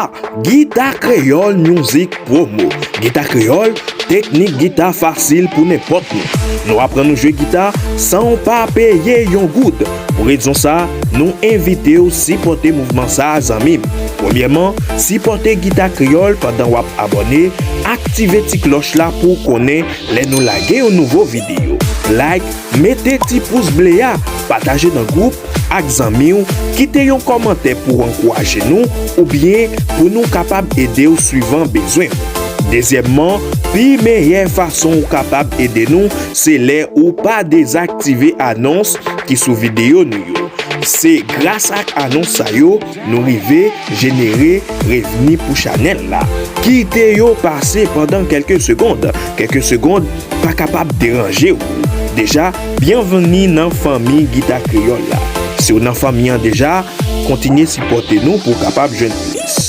ça, Gita Kreyol music promo. Gita Kreyol, technique guitare facile pour n'importe nous. Nous apprenons à jouer guitare sans pas payer yon goutte. Pour raison ça, nous invitons à supporter mouvement ça à amis. Premièrement, supporter Gita Kreyol pendant wap abonner, activez la cloche là pour connaître les nous laguer une nouvelle vidéo. Like, mettez petit pouce bleu, partagez dans le groupe, avec amis, quittez un commentaire pour encourager nous ou bien pour nous capables d'aider au suivant besoin. Deuxièmement, la meilleure façon capable d'aider nous, c'est les ou pas désactiver annonces qui sous vidéo nous. C'est grâce à annonce ça yo nous arriver générer revenu pour channel là. Quittez yo passer pendant quelques secondes pas capable de déranger. Déjà, bienvenue dans la famille Gita Kreyol là. Si vous dans la famille déjà, continuez à supporter nous pour capable jeune plus.